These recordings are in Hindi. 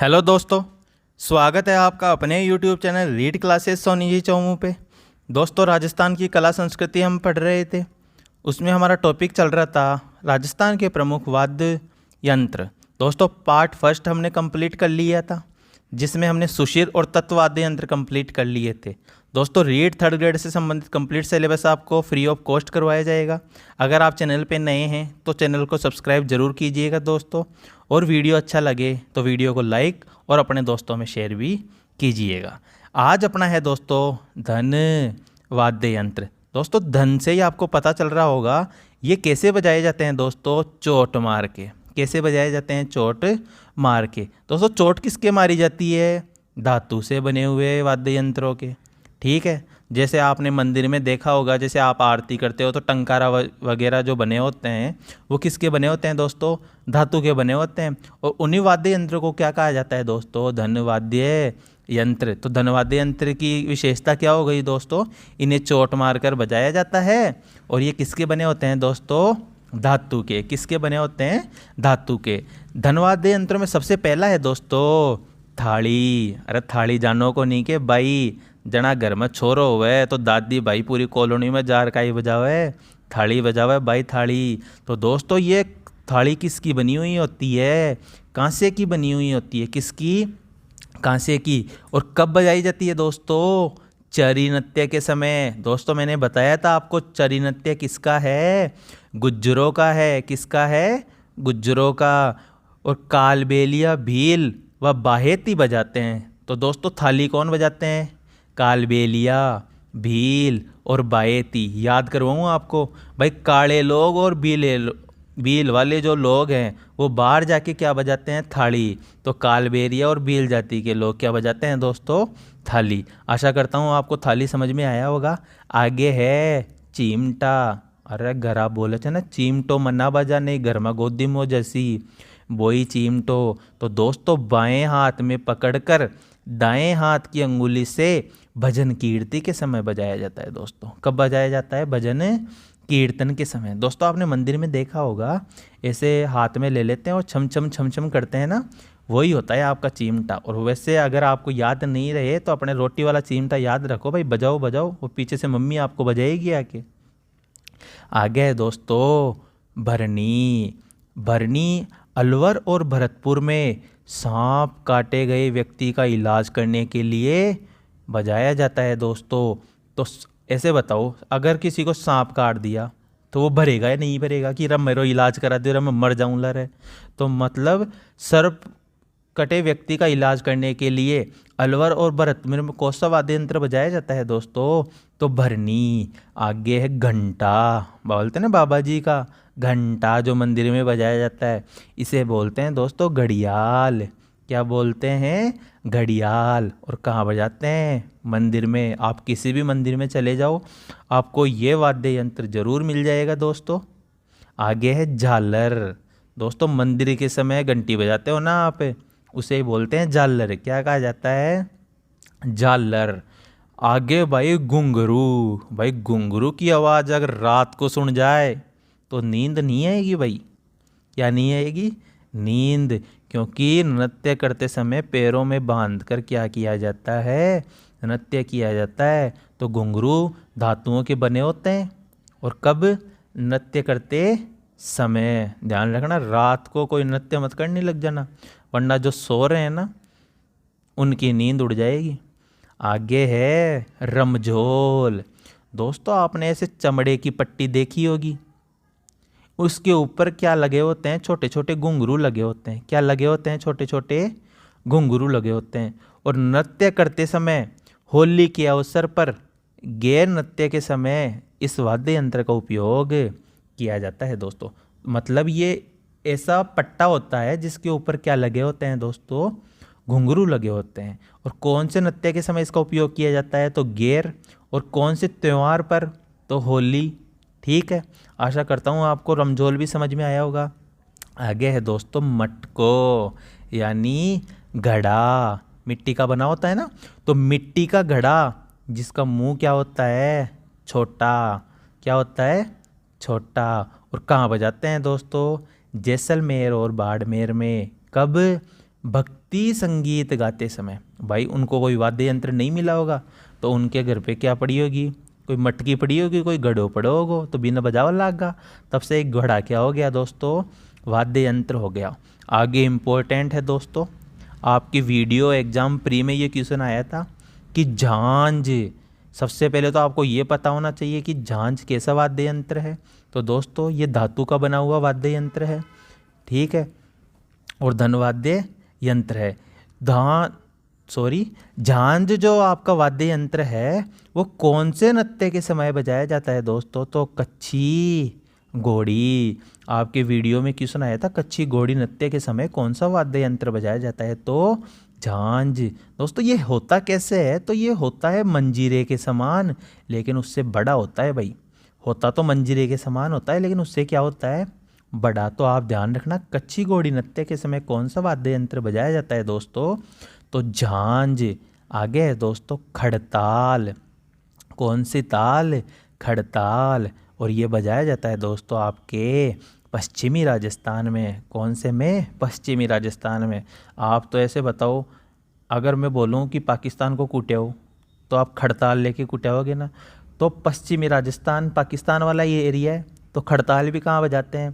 हेलो दोस्तों, स्वागत है आपका अपने YouTube channel read classes Soni ji Chomu पे। दोस्तों, राजस्थान की कला संस्कृति हम पढ़ रहे थे। उसमें हमारा टॉपिक चल रहा था राजस्थान के प्रमुख वाद्य यंत्र। दोस्तों, पार्ट फर्स्ट हमने कंप्लीट कर लिया था, जिसमें हमने सुशिर और तत्वाद्य यंत्र कंप्लीट कर लिए थे। दोस्तों, रीड थर्ड ग्रेड से संबंधित कंप्लीट सिलेबस आपको फ्री ऑफ कॉस्ट करवाया जाएगा। अगर आप चैनल पे नए हैं तो चैनल को सब्सक्राइब जरूर कीजिएगा दोस्तों, और वीडियो अच्छा लगे तो वीडियो को लाइक और अपने दोस्तों में शेयर भी कीजिएगा। आज अपना है दोस्तों धन वाद्य यंत्र। दोस्तों, धन से ही आपको पता चल रहा होगा ये कैसे बजाए जाते हैं दोस्तों, चोट मार के। कैसे बजाए जाते हैं? चोट मार के। दोस्तों, चोट किसके मारी जाती है? धातु से बने हुए वाद्य यंत्रों के। ठीक है, जैसे आपने मंदिर में देखा होगा, जैसे आप आरती करते हो तो टंकारा वगैरह जो बने होते हैं वो किसके बने होते हैं दोस्तों? धातु के बने होते हैं। और उन्हीं वाद्य यंत्र को क्या कहा जाता है दोस्तों? धनवाद्य यंत्र। तो धनवाद्य यंत्र की विशेषता क्या हो गई दोस्तों? इन्हें चोट मारकर बजाया जाता है। और ये किसके बने होते हैं दोस्तों? धातु के। किसके बने होते हैं? धातु के। धनवाद्य यंत्रों में सबसे पहला है दोस्तों थाली। अरे थाली जानो को नहीं के भाई, जना घर में छोरो हुए तो दादी भाई पूरी कॉलोनी में जार का ही बजावे, थाली बजावे भाई थाली। तो दोस्तों, ये थाली किसकी बनी हुई होती है? कांसे की बनी हुई होती है। किसकी? कांसे की। और कब बजाई जाती है दोस्तों? चरी नृत्य के समय। दोस्तों, मैंने बताया था आपको चरी नृत्य किसका है? गुज्जरों का है। किसका है? गुज्जरों का। और कालबेलिया, भील व बाहेती बजाते हैं। तो दोस्तों, थाली कौन बजाते हैं? कालबेलिया, भील और बाएती। याद करवाऊँ आपको भाई, काले लोग और भील वाले जो लोग हैं वो बाहर जाके क्या बजाते हैं? थाली। तो कालबेलिया और भील जाति के लोग क्या बजाते हैं दोस्तों? थाली। आशा करता हूँ आपको थाली समझ में आया होगा। आगे है चिमटा। अरे घरा बोले थे ना, चिमटो मना बजा नहीं, घर में गोदी मो जैसी बोई चिमटो। तो दोस्तों, बाएं हाथ में पकड़कर दाएं हाथ की अंगुली से भजन कीर्ति के समय बजाया जाता है दोस्तों। कब बजाया जाता है? भजन कीर्तन के समय। दोस्तों, आपने मंदिर में देखा होगा, ऐसे हाथ में ले लेते हैं और छम छम छम छम करते हैं ना, वही होता है आपका चिमटा। और वैसे अगर आपको याद नहीं रहे तो अपने रोटी वाला चिमटा याद रखो भाई, बजाओ बजाओ, वो पीछे से मम्मी आपको बजाएगी आके। आगे है दोस्तों भरनी। भरनी अलवर और भरतपुर में सांप काटे गए व्यक्ति का इलाज करने के लिए बजाया जाता है दोस्तों। तो ऐसे बताओ, अगर किसी को सांप काट दिया तो वो भरेगा या नहीं भरेगा कि रब मेरा इलाज करा दे, रब मैं मर जाऊँ ला। तो मतलब सर्प कटे व्यक्ति का इलाज करने के लिए अलवर और भरतपुर में कौन सा वाद्य यंत्र बजाया जाता है दोस्तों? तो भरनी। आगे है घंटा। बोलते हैं ना बाबा जी का घंटा, जो मंदिर में बजाया जाता है, इसे बोलते हैं दोस्तों घड़ियाल। क्या बोलते हैं? घड़ियाल। और कहाँ बजाते हैं? मंदिर में। आप किसी भी मंदिर में चले जाओ, आपको ये वाद्य यंत्र जरूर मिल जाएगा दोस्तों। आगे है झालर। दोस्तों, मंदिर के समय घंटी बजाते हो ना आप, उसे ही बोलते हैं झालर। क्या कहा जाता है? झालर। आगे भाई घुंघरू। भाई घुंघरू की आवाज़ अगर रात को सुन जाए तो नींद नहीं आएगी भाई। क्या नहीं आएगी? नींद। क्योंकि नृत्य करते समय पैरों में बांध कर क्या किया जाता है? नृत्य किया जाता है। तो घुंघरू धातुओं के बने होते हैं। और कब? नृत्य करते समय। ध्यान रखना, रात को कोई नृत्य मत करने लग जाना, वरना जो सो रहे हैं ना उनकी नींद उड़ जाएगी। आगे है रमझोल। दोस्तों, आपने ऐसे चमड़े की पट्टी देखी होगी, उसके ऊपर क्या लगे होते हैं? छोटे छोटे घुंघरू लगे होते हैं। क्या लगे होते हैं? छोटे छोटे घुंघरू लगे होते हैं। और नृत्य करते समय, होली के अवसर पर, गैर नृत्य के समय इस वाद्य यंत्र का उपयोग किया जाता है दोस्तों। मतलब ये ऐसा पट्टा होता है जिसके ऊपर क्या लगे होते हैं दोस्तों? घुंघरू लगे होते हैं। और कौन से नृत्य के समय इसका उपयोग किया जाता है? तो गैर। और कौन से त्यौहार पर? तो होली। ठीक है, आशा करता हूँ आपको रमझोल भी समझ में आया होगा। आगे है दोस्तों मटको, यानी घड़ा। मिट्टी का बना होता है ना, तो मिट्टी का घड़ा जिसका मुंह क्या होता है? छोटा। क्या होता है? छोटा। और कहाँ बजाते हैं दोस्तों? जैसलमेर और बाड़मेर में। कब? भक्ति संगीत गाते समय। भाई उनको कोई वाद्य यंत्र नहीं मिला होगा तो उनके घर पे क्या पड़ी होगी, कोई मटकी पड़ी होगी, कोई घड़ो पड़ो होगो तो बिना बजावा लागा, तब से एक घड़ा क्या हो गया दोस्तों, वाद्य यंत्र हो गया। आगे इम्पोर्टेंट है दोस्तों, आपकी वीडियो एग्जाम प्री में ये क्वेश्चन आया था कि झांझ, सबसे पहले तो आपको ये पता होना चाहिए कि झांझ कैसा वाद्य यंत्र है। तो दोस्तों ये धातु का बना हुआ वाद्य यंत्र है, ठीक है, और धनवाद्य यंत्र है। झांझ जो आपका वाद्य यंत्र है वो कौन से नृत्य के समय बजाया जाता है दोस्तों, तो कच्छी घोड़ी। आपके वीडियो में क्वेश्चन आया था कच्छी घोड़ी नृत्य के समय कौन सा वाद्य यंत्र बजाया जाता है, तो झांझ। दोस्तों ये होता कैसे है, तो ये होता है मंजीरे के समान, लेकिन उससे बड़ा होता है भाई। होता तो मंजीरे के समान होता है लेकिन उससे क्या होता है, बड़ा। तो आप ध्यान रखना कच्छी घोड़ी नृत्य के समय कौन सा वाद्य यंत्र बजाया जाता है दोस्तों, तो झांझ। आगे है दोस्तों खड़ताल। कौन सी ताल, खड़ताल, और ये बजाया जाता है दोस्तों आपके पश्चिमी राजस्थान में। कौन से में, पश्चिमी राजस्थान में। आप तो ऐसे बताओ, अगर मैं बोलूँ कि पाकिस्तान को कुटाओ तो आप खड़ताल लेके कुटाओगे ना, तो पश्चिमी राजस्थान पाकिस्तान वाला ये एरिया है, तो खड़ताल भी कहाँ बजाते हैं,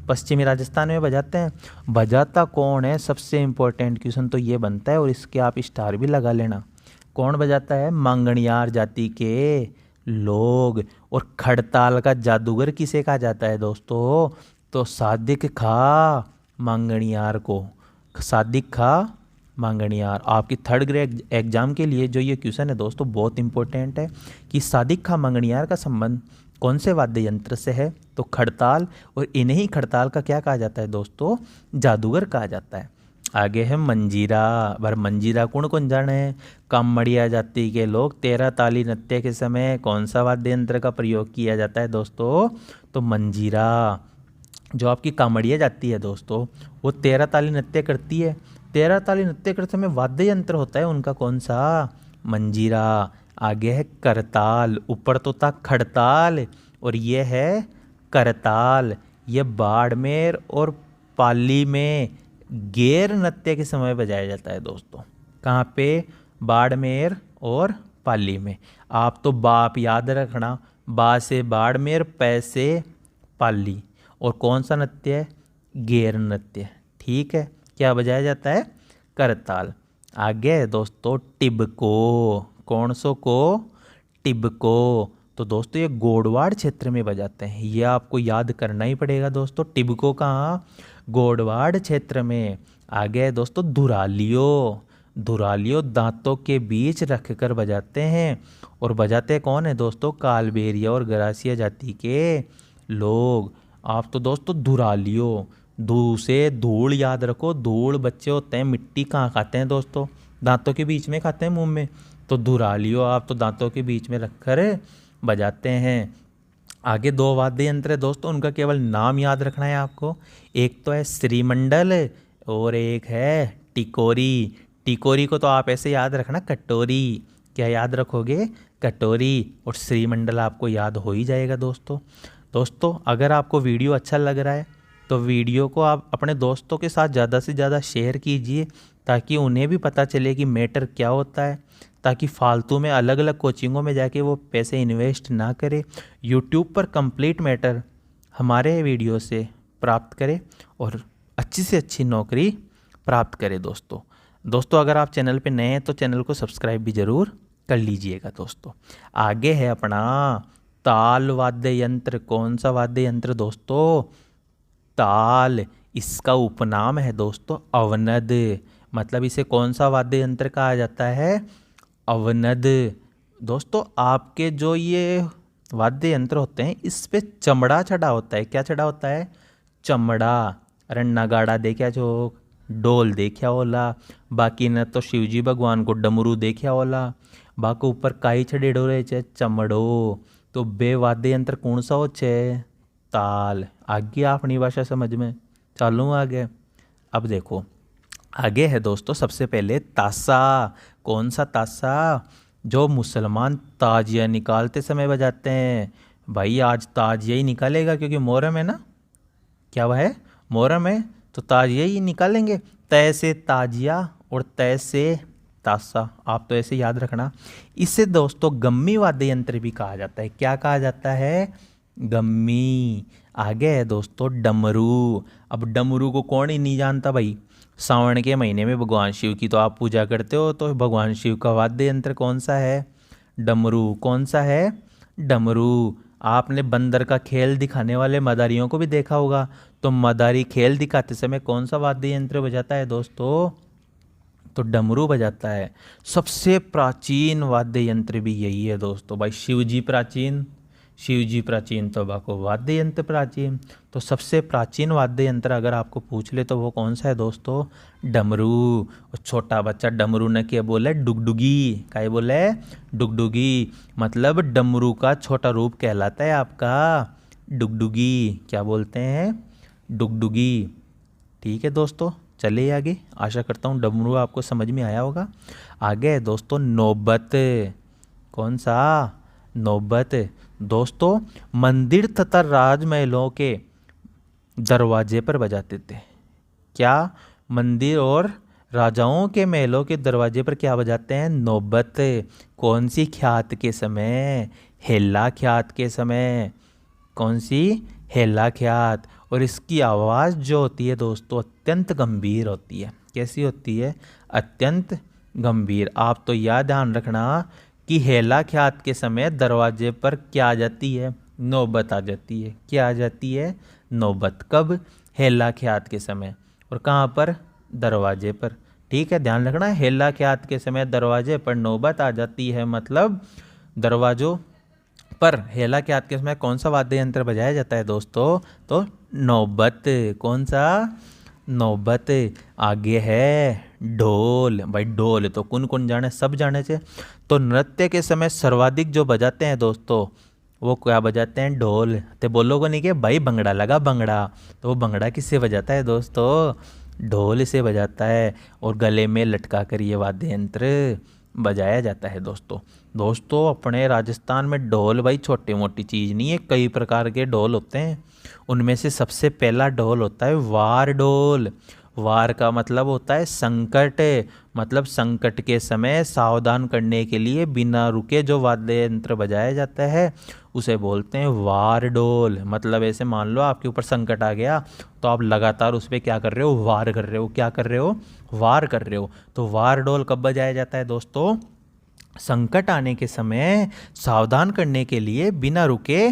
पश्चिमी राजस्थान में बजाते हैं। बजाता कौन है, सबसे इम्पोर्टेंट क्वेश्चन तो ये बनता है और इसके आप स्टार भी लगा लेना। कौन बजाता है, मांगणियार जाति के लोग। और खड़ताल का जादूगर किसे कहा जाता है दोस्तों, तो सादिक खा मांगणियार को। सादिक खा मांगणियार। आपकी थर्ड ग्रेड एग्जाम के लिए जो ये क्वेश्चन है दोस्तों बहुत इंपॉर्टेंट है कि सादिक खा मांगणियार का संबंध कौन से वाद्य यंत्र से है, तो खड़ताल। और इन्हें ही खड़ताल का क्या कहा जाता है दोस्तों, जादूगर कहा जाता है। आगे है मंजीरा। बार मंजीरा कौन कौन जाने, कामड़िया जाति के लोग। 13 ताली नृत्य के समय कौन सा वाद्य यंत्र का प्रयोग किया जाता है दोस्तों, तो मंजीरा। जो आपकी कामड़िया जाति है दोस्तों वो 13 ताली नृत्य करती है। 13 ताली नृत्य करते समय वाद्य यंत्र होता है उनका कौन सा, मंजीरा। आगे है करताल। ऊपर तो था खड़ताल और ये है करताल। ये बाड़मेर और पाली में गैर नृत्य के समय बजाया जाता है दोस्तों। कहाँ पे, बाड़मेर और पाली में। आप तो बाप याद रखना, बा से बाड़मेर, पै से पाली। और कौन सा नृत्य है, गैर नृत्य, ठीक है। क्या बजाया जाता है, करताल। आगे है दोस्तों टिबको। कौन सो को, टिबको। तो दोस्तों ये गोडवाड़ क्षेत्र में बजाते हैं, ये आपको याद करना ही पड़ेगा दोस्तों। टिबको कहाँ, गोडवाड़ क्षेत्र में। आगे है दोस्तों धुरालियो। धुरालियो दांतों के बीच रख कर बजाते हैं। और बजाते कौन है दोस्तों, कालबेरिया और गरासिया जाति के लोग। आप तो दोस्तों धुरालियो, धू से धूल याद रखो। धूल बच्चे होते हैं, मिट्टी कहाँ खाते हैं दोस्तों, दांतों के बीच में खाते हैं, मुंह में। तो धुरालियो आप तो दांतों के बीच में रखकर बजाते हैं। आगे 2 वाद्य यंत्र है दोस्तों, उनका केवल नाम याद रखना है आपको। एक तो है श्रीमंडल और एक है टिकोरी। टिकोरी को तो आप ऐसे याद रखना, कटोरी। क्या याद रखोगे, कटोरी। और श्रीमंडल आपको याद हो ही जाएगा दोस्तों अगर आपको वीडियो अच्छा लग रहा है तो वीडियो को आप अपने दोस्तों के साथ ज़्यादा से ज़्यादा शेयर कीजिए, ताकि उन्हें भी पता चले कि मैटर क्या होता है, ताकि फालतू में अलग अलग कोचिंगों में जाके वो पैसे इन्वेस्ट ना करे। यूट्यूब पर कंप्लीट मैटर हमारे वीडियो से प्राप्त करे और अच्छी से अच्छी नौकरी प्राप्त करे दोस्तों अगर आप चैनल पे नए हैं तो चैनल को सब्सक्राइब भी ज़रूर कर लीजिएगा दोस्तों। आगे है अपना ताल वाद्य यंत्र। कौन सा वाद्य यंत्र दोस्तों, ताल। इसका उपनाम है दोस्तों अवनद। मतलब इसे कौन सा वाद्य यंत्र कहा जाता है, अवनद। दोस्तों आपके जो ये वाद्य यंत्र होते हैं इस पे चमड़ा चढ़ा होता है। क्या चढ़ा होता है, चमड़ा। अरे नगाड़ा देखा जो, डोल देखा होला, बाकी न तो शिवजी भगवान को डमरू देखा होला, बाकी ऊपर काई चढ़ेड़ो रहे छे, चमड़ो। तो बे वाद्य यंत्र कौन सा हो छे, ताल। आगे अपनी भाषा समझ में चालू आगे। अब देखो आगे है दोस्तों सबसे पहले तासा। कौन सा तासा, जो मुसलमान ताजिया निकालते समय बजाते हैं। भाई आज ताजिया ही निकालेगा क्योंकि मोहर्रम है ना, क्या वह है, मोहर्रम है। तो ताजिया ही निकालेंगे, तय से ताजिया और तय से तासा, आप तो ऐसे याद रखना। इसे दोस्तों गम्मी वाद्य यंत्र भी कहा जाता है। क्या कहा जाता है? गम्मी। आगे है दोस्तों डमरू। अब डमरू को कौन ही नहीं जानता भाई। सावन के महीने में भगवान शिव की तो आप पूजा करते हो, तो भगवान शिव का वाद्य यंत्र कौन सा है? डमरू। कौन सा है? डमरू। आपने बंदर का खेल दिखाने वाले मदारियों को भी देखा होगा, तो मदारी खेल दिखाते समय कौन सा वाद्य यंत्र बजाता है दोस्तों? तो डमरू बजाता है। सबसे प्राचीन वाद्य यंत्र भी यही है दोस्तों भाई। शिव जी प्राचीन तो बाको वाद्य यंत्र प्राचीन। तो सबसे प्राचीन वाद्य यंत्र अगर आपको पूछ ले तो वो कौन सा है दोस्तों? डमरू। और छोटा बच्चा डमरू ने क्या बोले? डुगडुगी। क्या बोले? डुगडुगी। मतलब डमरू का छोटा रूप कहलाता है आपका डुगडुगी। क्या बोलते हैं? डुगडुगी। ठीक है दोस्तों, चलिए आगे। आशा करता हूँ डमरू आपको समझ में आया होगा। आगे है दोस्तों नौबत। कौन सा? नौबत। दोस्तों मंदिर तथा राजमहलों के दरवाजे पर बजाते थे। क्या? मंदिर और राजाओं के महलों के दरवाजे पर क्या बजाते हैं? नौबत। कौन सी ख्यात के समय? हेला ख्यात के समय। कौन सी? हेला ख्यात। और इसकी आवाज़ जो होती है दोस्तों अत्यंत गंभीर होती है। कैसी होती है? अत्यंत गंभीर। आप तो यह ध्यान रखना कि हेला ख्यात के समय दरवाजे पर क्या आ जाती है? नौबत आ जाती है। क्या आ जाती है? नौबत। कब? हेला ख्यात के समय। और कहाँ पर? दरवाजे पर। ठीक है, ध्यान रखना, हेला ख्यात के समय दरवाजे पर नौबत आ जाती है, मतलब दरवाजों पर हेला ख्यात के समय कौन सा वाद्य यंत्र बजाया जाता है दोस्तों? तो नौबत। कौन सा? नौबत। आगे है ढोल। भाई ढोल तो कौन कौन जाने, सब जाने से। तो नृत्य के समय सर्वाधिक जो बजाते हैं दोस्तों वो क्या बजाते हैं? ढोल। तो बोलो को नहीं कि भाई भंगड़ा लगा भंगड़ा, तो वो भंगड़ा किससे बजाता है दोस्तों? ढोल से बजाता है। और गले में लटका कर ये वाद्य यंत्र बजाया जाता है दोस्तों अपने राजस्थान में ढोल भाई छोटी मोटी चीज़ नहीं है, कई प्रकार के ढोल होते हैं। उनमें से सबसे पहला ढोल होता है वार ढोल। वार का मतलब होता है संकट, मतलब संकट के समय सावधान करने के लिए बिना रुके जो वाद्य यंत्र बजाया जाता है उसे बोलते हैं वार ढोल। मतलब ऐसे मान लो आपके ऊपर संकट आ गया तो आप लगातार उस पर क्या कर रहे हो? वार कर रहे हो। क्या कर रहे हो? वार कर रहे हो। तो वार ढोल कब बजाया जाता है दोस्तों? संकट आने के समय सावधान करने के लिए बिना रुके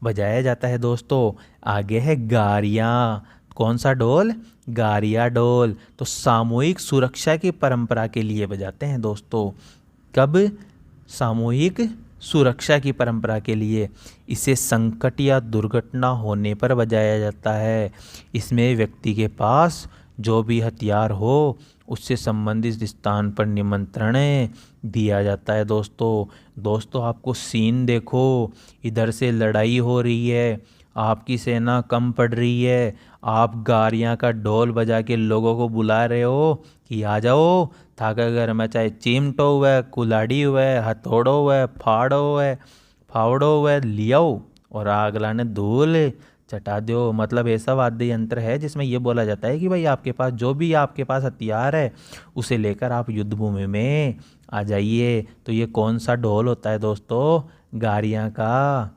बजाया जाता है दोस्तों। आगे है गारियाँ। कौन सा ढोल? गारिया ढोल। तो सामूहिक सुरक्षा की परंपरा के लिए बजाते हैं दोस्तों। कब? सामूहिक सुरक्षा की परंपरा के लिए। इसे संकट या दुर्घटना होने पर बजाया जाता है। इसमें व्यक्ति के पास जो भी हथियार हो उससे संबंधित स्थान पर निमंत्रण दिया जाता है दोस्तों आपको सीन देखो, इधर से लड़ाई हो रही है, आपकी सेना कम पड़ रही है, आप गारियाँ का ढोल बजा के लोगों को बुला रहे हो कि आ जाओ, थाका घर में चाहे चिमटो हुआ, कुल्हाड़ी हुआ, हथौड़ो हुआ, फावड़ो हुआ, लियाओ और आग लाने धूल चटा दो। मतलब ऐसा वाद्य यंत्र है जिसमें ये बोला जाता है कि भाई आपके पास जो भी आपके पास हथियार है उसे लेकर आप युद्ध भूमि में आ जाइए। तो ये कौन सा ढोल होता है दोस्तों? गारियाँ का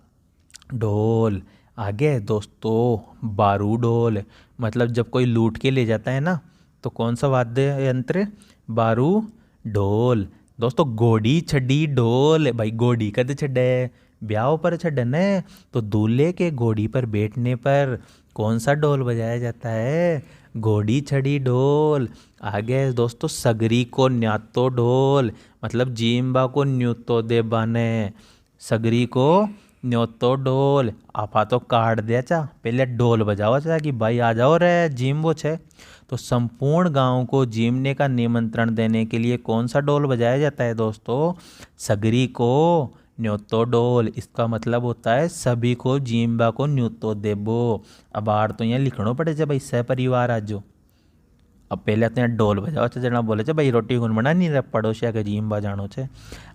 ढोल। आगे है दोस्तों बारू ढोल। मतलब जब कोई लूट के ले जाता है ना तो कौन सा वाद्य यंत्र? बारू ढोल। दोस्तों गोडी छड़ी ढोल। भाई गोडी कद छड़े? ब्याह पर छड़ने। तो दूल्हे के घोड़ी पर बैठने पर कौन सा ढोल बजाया जाता है? घोड़ी छड़ी ढोल। आगे है दोस्तों सगरी को न्यातो ढोल। मतलब जीम्बा को न्यूतो दे बाने, सगरी को न्योतो ढोल। आपा तो काट दिया चा, पहले ढोल बजाओ चा कि भाई आ जाओ रे जिम वो छे। तो संपूर्ण गांव को जीमने का निमंत्रण देने के लिए कौन सा ढोल बजाया जाता है दोस्तों? सगरी को न्योतो ढोल। इसका मतलब होता है सभी को जिम्बा को न्योतो देबो। अब आर तो यहाँ लिखना पड़े जे भाई सहपरिवार आजो। अब पहले तो यहाँ ढोल बजाओ चे, जना बोले चे भाई रोटी गुन बना नहीं रहा पड़ोसिया के जिम्बा जानो छे।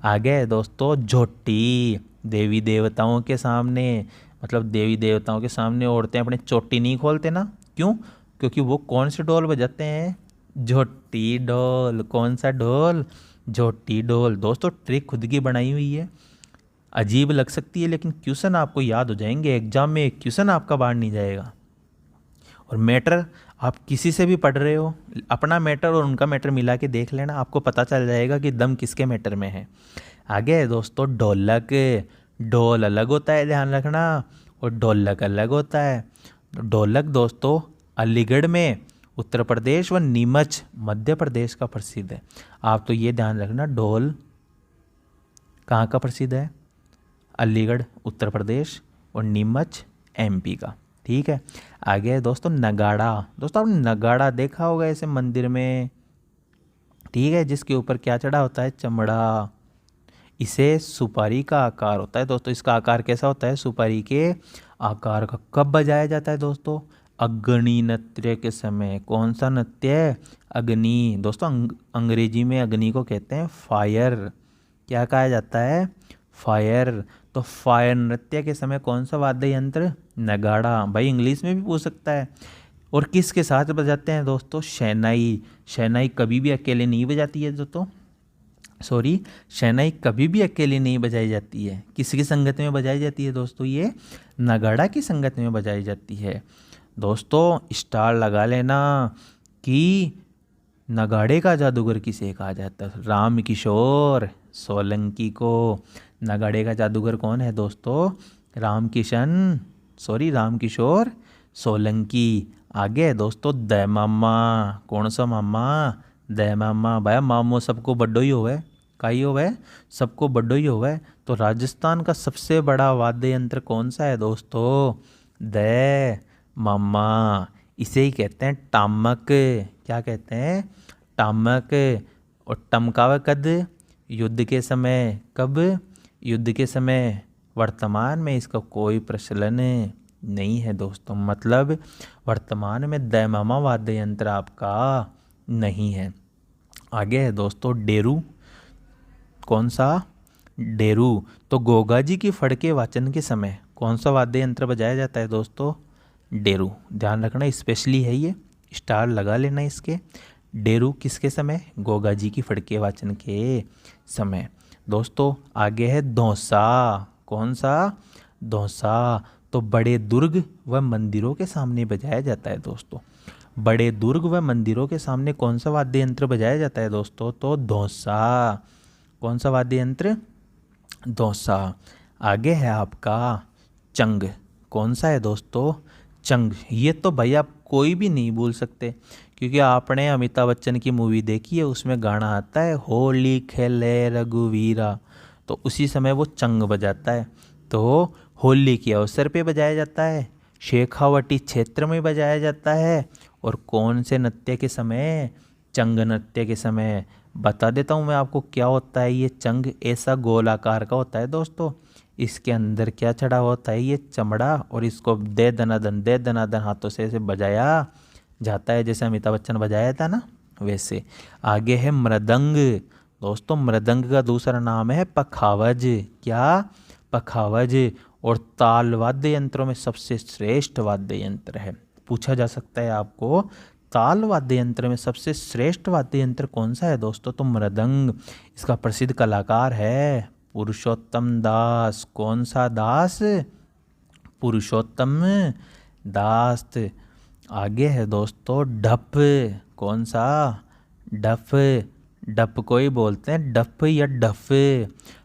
आगे है दोस्तों झोटी। देवी देवताओं के सामने, मतलब देवी देवताओं के सामने औरतें अपनी चोटी नहीं खोलते ना, क्यों? क्योंकि वो कौन से ढोल बजाते हैं? झोटी ढोल। कौन सा ढोल? झोटी ढोल। दोस्तों ट्रिक खुद की बनाई हुई है, अजीब लग सकती है लेकिन क्वेश्चन आपको याद हो जाएंगे। एग्जाम में एक क्वेश्चन आपका बाहर नहीं जाएगा। और मैटर आप किसी से भी पढ़ रहे हो, अपना मैटर और उनका मैटर मिला के देख लेना, आपको पता चल जाएगा कि दम किसके मैटर में है। आगे है दोस्तों ढोलक। ढोल अलग होता है, ध्यान रखना, और ढोलक अलग होता है। तो ढोलक दोस्तों अलीगढ़ में, उत्तर प्रदेश व नीमच मध्य प्रदेश का प्रसिद्ध है। आप तो ये ध्यान रखना, ढोल कहाँ का प्रसिद्ध है? अलीगढ़ उत्तर प्रदेश और नीमच एमपी का। ठीक है, आगे है दोस्तों नगाड़ा। दोस्तों आपने नगाड़ा देखा होगा ऐसे मंदिर में, ठीक है, जिसके ऊपर क्या चढ़ा होता है? चमड़ा। इसे सुपारी का आकार होता है दोस्तों। इसका आकार कैसा होता है? सुपारी के आकार का। कब बजाया जाता है दोस्तों? अग्नि नृत्य के समय। कौन सा नृत्य? अग्नि। दोस्तों अंग्रेजी में अग्नि को कहते हैं फायर। क्या कहा जाता है? फायर। तो फायर नृत्य के समय कौन सा वाद्य यंत्र? नगाड़ा। भाई इंग्लिश में भी पूछ सकता है। और किसके साथ बजाते हैं दोस्तों? शहनाई। शहनाई कभी भी अकेले नहीं बजाती है दोस्तों, सॉरी, शहनाई कभी भी अकेले नहीं बजाई जाती है। किसकी संगत में बजाई जाती है दोस्तों? ये नगाड़ा की संगत में बजाई जाती है। दोस्तों स्टार लगा लेना कि नगाड़े का जादूगर किसे कहा जाता है? राम किशोर सोलंकी को। नगाड़े का जादूगर कौन है दोस्तों? राम किशोर सोलंकी। आगे है दोस्तों दय मामा। कौन सा मामा? दय मामा। भाई मामो सबको बड्डो ही होवे, काई होवे? सबको बड्डो ही होवे। तो राजस्थान का सबसे बड़ा वाद्य यंत्र कौन सा है दोस्तों? दय मामा। इसे ही कहते हैं टामक। क्या कहते हैं? टामक। और टमकावे कद? युद्ध के समय। कब? युद्ध के समय। वर्तमान में इसका कोई प्रचलन नहीं है दोस्तों, मतलब वर्तमान में दैमामा वाद्य यंत्र आपका नहीं है। आगे है दोस्तों डेरू। कौन सा? डेरू। तो गोगा जी की फड़के वाचन के समय कौन सा वाद्य यंत्र बजाया जाता है दोस्तों? डेरू। ध्यान रखना, स्पेशली है ये, स्टार लगा लेना इसके। डेरू किसके समय? गोगा जी की फड़के वाचन के समय। दोस्तों आगे है धौंसा। कौन सा? धौंसा। तो बड़े दुर्ग व मंदिरों के सामने बजाया जाता है दोस्तों। बड़े दुर्ग व मंदिरों के सामने कौन सा वाद्य यंत्र बजाया जाता है दोस्तों? तो धौंसा। कौन सा वाद्य यंत्र? धौंसा। आगे है आपका चंग। कौन सा है दोस्तों? चंग। ये तो भाई आप कोई भी नहीं भूल सकते, क्योंकि आपने अमिताभ बच्चन की मूवी देखी है, उसमें गाना आता है होली खेले रघुवीरा, तो उसी समय वो चंग बजाता है। तो होली के अवसर पे बजाया जाता है, शेखावटी क्षेत्र में बजाया जाता है, और कौन से नृत्य के समय? चंग नृत्य के समय। बता देता हूँ मैं आपको क्या होता है ये चंग। ऐसा गोल आकार का होता है दोस्तों, इसके अंदर क्या चढ़ा होता है? ये चमड़ा, और इसको दे दनादन हाथों से ऐसे बजाया जाता है, जैसे अमिताभ बच्चन बजाया था ना वैसे। आगे है मृदंग। दोस्तों मृदंग का दूसरा नाम है पखावज। क्या? पखावज। और ताल वाद्य यंत्रों में सबसे श्रेष्ठ वाद्य यंत्र है। पूछा जा सकता है आपको, ताल वाद्य यंत्र में सबसे श्रेष्ठ वाद्य यंत्र कौन सा है दोस्तों? तो मृदंग। इसका प्रसिद्ध कलाकार है पुरुषोत्तम दास। कौन सा दास? पुरुषोत्तम दास। आगे है दोस्तों ढप। कौन सा? ढप। ढप को ही बोलते हैं डफ या डफ,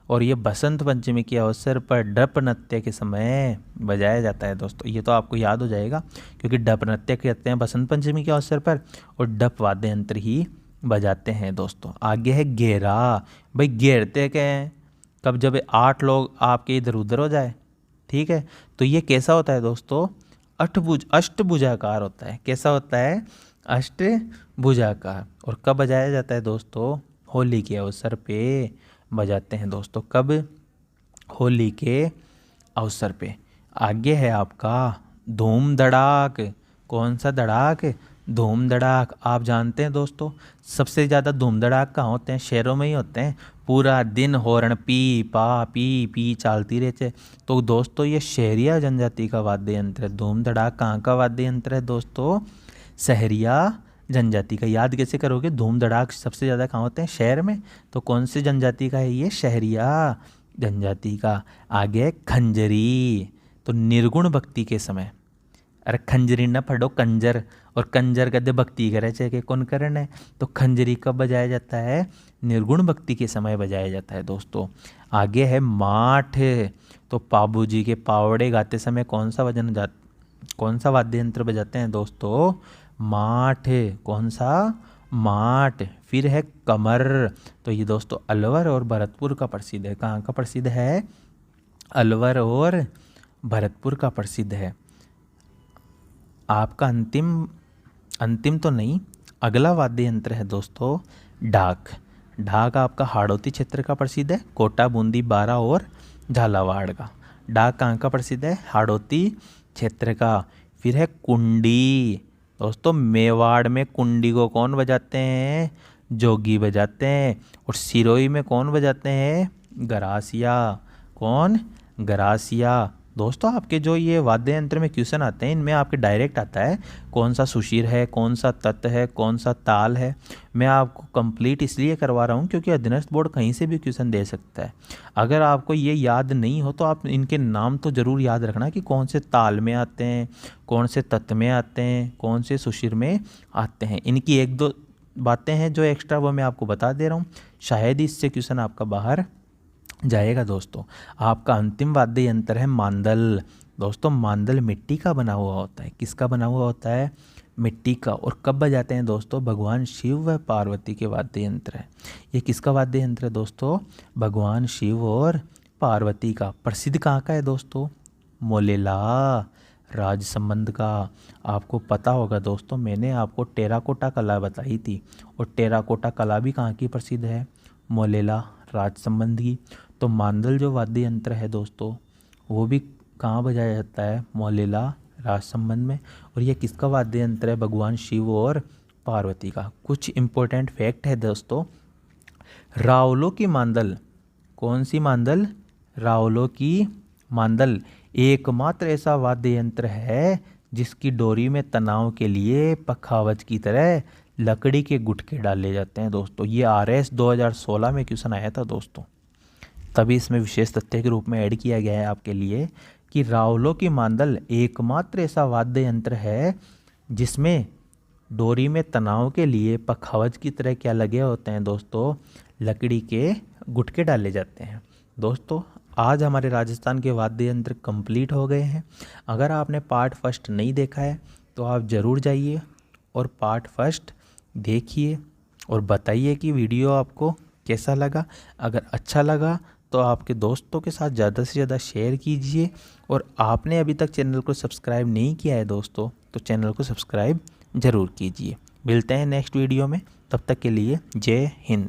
और ये बसंत पंचमी के अवसर पर डप नृत्य के समय बजाया जाता है दोस्तों। ये तो आपको याद हो जाएगा, क्योंकि डप नृत्य कहते हैं बसंत पंचमी के अवसर पर, और डप वाद्य यंत्र ही बजाते हैं दोस्तों। आगे है घेरा। भाई घेरते क्या है? कब? जब 8 लोग आपके इधर उधर हो जाए, ठीक है। तो ये कैसा होता है दोस्तों? अष्टभुजाकार होता है। कैसा होता है? अष्टभुजाकार। और कब बजाया जाता है दोस्तों? होली के अवसर पे बजाते हैं दोस्तों। कब? होली के अवसर पे। आगे है आपका धूम धड़ाक। कौन सा धड़ाक? धूम धड़ाक। आप जानते हैं दोस्तों सबसे ज़्यादा धूम धड़ाक कहाँ होते हैं? शहरों में ही होते हैं। पूरा दिन हॉर्न पी पी चलती रहते। तो दोस्तों ये शहरिया जनजाति का वाद्य यंत्र है। धूम धड़ाक कहाँ का वाद्य यंत्र है दोस्तों? सहरिया जनजाति का। याद कैसे करोगे? धूम धड़ाक सबसे ज़्यादा कहाँ होते हैं? शहर में। तो कौन सी जनजाति का है ये? शहरिया जनजाति का। आगे खंजरी, तो निर्गुण भक्ति के समय। अरे खंजरी न पढ़ो, कंजर, और कंजर कदे भक्ति करे चाहे कि कौन करन है। तो खंजरी कब बजाया जाता है? निर्गुण भक्ति के समय बजाया जाता है दोस्तों। आगे है माठ, तो पाबू जी के पावड़े गाते समय कौन सा वाद्य यंत्र बजाते हैं दोस्तों? माठ। कौन सा? माठ। फिर है कमर, तो ये दोस्तों अलवर और भरतपुर का प्रसिद्ध है। कहाँ का प्रसिद्ध है? अलवर और भरतपुर का प्रसिद्ध है। आपका अंतिम तो नहीं, अगला वाद्य यंत्र है दोस्तों ढाक। ढाक आपका हाड़ौती क्षेत्र का प्रसिद्ध है, कोटा, बूंदी, बारा और झालावाड़ का। ढाक कहाँ का प्रसिद्ध है? हाड़ौती क्षेत्र का। फिर है कुंडी, दोस्तों मेवाड़ में कुंडी को कौन बजाते हैं? जोगी बजाते हैं। और सिरोही में कौन बजाते हैं? गरासिया। कौन? गरासिया। दोस्तों आपके जो ये वाद्य यंत्र में क्वेश्चन आते हैं, इनमें आपके डायरेक्ट आता है कौन सा सुशिर है, कौन सा तत्व है, कौन सा ताल है। मैं आपको कंप्लीट इसलिए करवा रहा हूँ क्योंकि अधीनस्थ बोर्ड कहीं से भी क्वेश्चन दे सकता है। अगर आपको ये याद नहीं हो तो आप इनके नाम तो ज़रूर याद रखना कि कौन से ताल में आते हैं, कौन से तत्व में आते हैं, कौन से सुशिर में आते हैं। इनकी एक दो बातें हैं जो एक्स्ट्रा, वो मैं आपको बता दे रहा हूँ, शायद इससे क्वेश्चन आपका बाहर जाएगा दोस्तों। आपका अंतिम वाद्य यंत्र है मांदल। दोस्तों मांदल मिट्टी का बना हुआ होता है। किसका बना हुआ होता है? मिट्टी का। और कब बजाते हैं दोस्तों? भगवान शिव व पार्वती के वाद्य यंत्र है। ये किसका वाद्य यंत्र है दोस्तों? भगवान शिव और पार्वती का। प्रसिद्ध कहाँ का है दोस्तों? मोलेला राजसमंद का। आपको पता होगा दोस्तों, मैंने आपको टेराकोटा कला बताई थी, और टेराकोटा कला भी कहाँ की प्रसिद्ध है? मोलेला राजसमंद की। तो मांदल जो वाद्य यंत्र है दोस्तों, वो भी कहाँ बजाया जाता है? मोलेला राजसमंद में। और ये किसका वाद्य यंत्र है? भगवान शिव और पार्वती का। कुछ इम्पोर्टेंट फैक्ट है दोस्तों। रावलों की मांदल, कौन सी मांदल? रावलों की मांदल एकमात्र ऐसा वाद्य यंत्र है जिसकी डोरी में तनाव के लिए पखावज की तरह लकड़ी के गुटके डाले जाते हैं दोस्तों। ये RS 2016 में क्वेश्चन आया था दोस्तों, तभी इसमें विशेष तथ्य के रूप में ऐड किया गया है आपके लिए कि रावलों की मांदल एकमात्र ऐसा वाद्य यंत्र है जिसमें डोरी में तनाव के लिए पखावज की तरह क्या लगे होते हैं दोस्तों? लकड़ी के गुटके डाले जाते हैं। दोस्तों आज हमारे राजस्थान के वाद्य यंत्र कंप्लीट हो गए हैं। अगर आपने पार्ट फर्स्ट नहीं देखा है तो आप ज़रूर जाइए और पार्ट फर्स्ट देखिए और बताइए कि वीडियो आपको कैसा लगा। अगर अच्छा लगा तो आपके दोस्तों के साथ ज़्यादा से ज़्यादा शेयर कीजिए, और आपने अभी तक चैनल को सब्सक्राइब नहीं किया है दोस्तों तो चैनल को सब्सक्राइब ज़रूर कीजिए। मिलते हैं नेक्स्ट वीडियो में, तब तक के लिए जय हिंद।